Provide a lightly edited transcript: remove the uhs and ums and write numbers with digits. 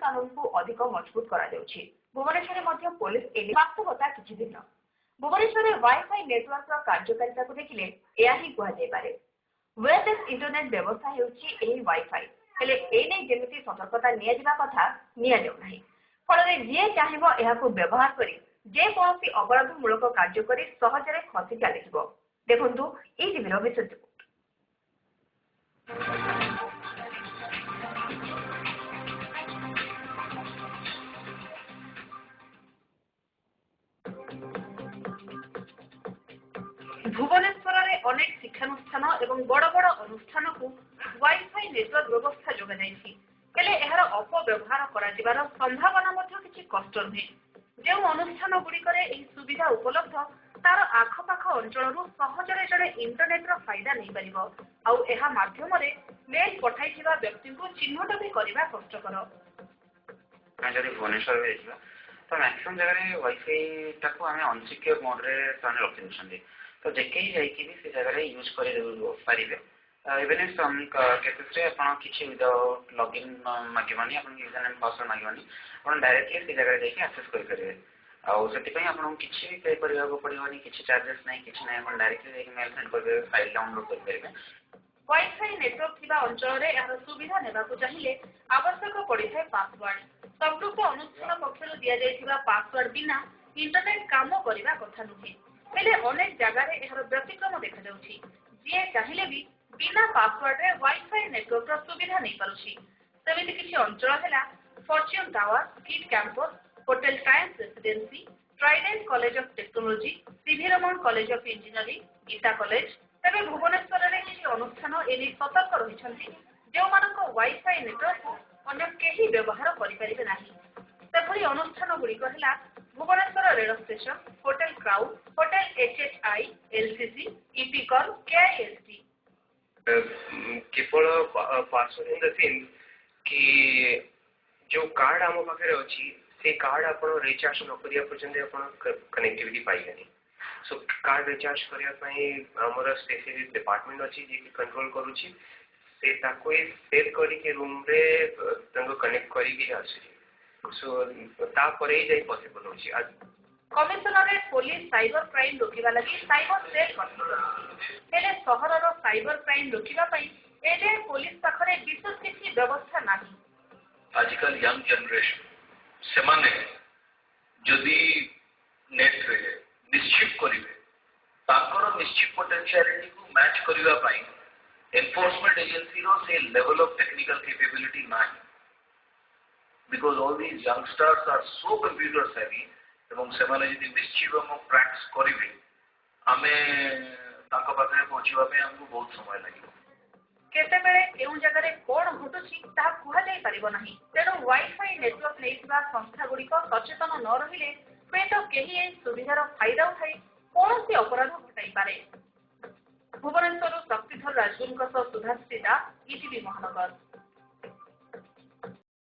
कानून को अधिक मजबूत करा जाउछि। भुवनेश्वर मध्य पुलिस एने वास्तवता किछि भिन्न। भुवनेश्वर वाईफाई नेटवर्क कार्यकारिता को देखिले एया ही कुहा जाय पारे। वायरलेस इंटरनेट व्यवस्था हेउछि एही वाईफाई हेले एने जेमिति सतर्कता निया जिबा कथा निया जाउ नाही। फलरे जे चाहिबो एहाको व्यवहार करी जे कोनोसी अपराधमूलक कार्य करी सहजरे खसी चलीजिबो। देखंतु एई टीवीर विशेष रिपोर्ट। भुवनेश्वर में अनेक शिक्षानुष्ठान एवं बड़ बड़ अनुष्ठान को वाईफाई नेटवर्क व्यवस्था जोगा जाइछि। हेले एहार अपव्यवहार करा जिबार संभावना मध्य किछि कष्ट नुहे। जो अनुष्ठान गुड़िकरे एही सुविधा उपलब्ध तार आखपाख अंचलरू सहजरे जड़े इंटरनेट रो फायदा नहीं परिबो आउ एहा माध्यम रे मेल पठाइथिबा व्यक्ति को चिन्हट भी करबा कष्टकर। जदि भुवनेश्वर में तो मैक्सिमम जगह वाईफाई टाको आम अनसिक्योर मोड रे रखी तो जेके जाइए से जगह यूज करेंगे इवन इन सम केसेस रे आपन किछि विदाउट लॉगिन मागिबानी आपन यूजर नेम पासवर्ड मागिबानी आपन डायरेक्टली से जगह जाइए एक्सेस कर करेंगे आउ सेति पई आपन किछि भी पे करिया को पड़िबानी किछि चार्जेस नहीं किछि नहीं आपन डायरेक्टली जाइए मेल सेंड कर फाइल डाउनलोड कर करेंगे। वाईफाई नेटवर्क थिबा अंचल रे एहार सुविधा नेबा को चाहिए आवश्यक पड़े पासवर्ड। संपूर्ण अनुष्ठान पक्षर दिया जाइथिबा पासवर्ड बिना इंटरनेट काम करिबा कथा नुहे। हेले अनेक जगह एहार व्यतिक्रम देखा जाउछि। जे चाहिले भी बिना पासवर्ड रे वाईफाई नेटवर्क रो सुविधा नहीं पारुछि। सेमिति किछि अंचल हेला fortune tower, KIIT campus, hotel science residency, Trident college of technology, CV Raman college of engineering, Gita college तेरे भुवनेश्वर रे किछि अनुष्ठान एनि सतर्क रहिछन्ति जो मानक वाईफाई नेटवर्क अन्य केही व्यवहार करि परिबे नाही। सेभली अनुष्ठान गुडी कहला Bhubaneswar rail station, hotel crowd, hotel HHI, LCC, Epicon, KIST. केवल पासवर्ड इन द सेंस कि जो कार्ड आम पाखे अच्छी से कार्ड आप रिचार्ज न करिया पर्यंत आप कनेक्टिविटी पाइबेनी। सो कार्ड रिचार्ज करने आमर स्पेसिफिक डिपार्टमेंट अच्छी जी कंट्रोल करुच्ची से ताको सेट करके रूम रे कनेक्ट करके आसुची। सो तापरे ही जाई पॉसिबल होची। कमिशनरेट पुलिस साइबर क्राइम रोकिबा लगी साइबर सेल गठन करछि। हेले सहरर साइबर क्राइम रोकिबा पई एजे पुलिस पाखरे विशेष किछि व्यवस्था नाही। आजकल यंग जनरेशन से माने जदि नेट रे निश्चित करिवे ताकर निश्चित पोटेंशियलिटी को मैच करिवा पई एनफोर्समेंट एजेंसी रो से लेवल ऑफ टेक्निकल कैपेबिलिटी नाही। Because all these youngsters are so computer savvy एवं से माने जदि निश्चित हम प्रैक्टिस करिवे आमे ताको पाखरे पहुंचीबा पे हमको बहुत समय लागिबो। केते बेले केउ जगह रे कोन घटुछि ता कुहा जाय परिबो नाही। तेनो वाईफाई नेटवर्क नेइथिबा संस्था गुडी को सचेतन न रहिले हुए तो केही ए सुविधार फायदा उठाई कोनोसी अपराध घटाई पारे। भुवनेश्वर शक्तिधर राजगुरुଙ୍କ ସହ ସୁଧାଶ୍ରୀ ଦାସ, ଇଟିଭି ମହାନଗର।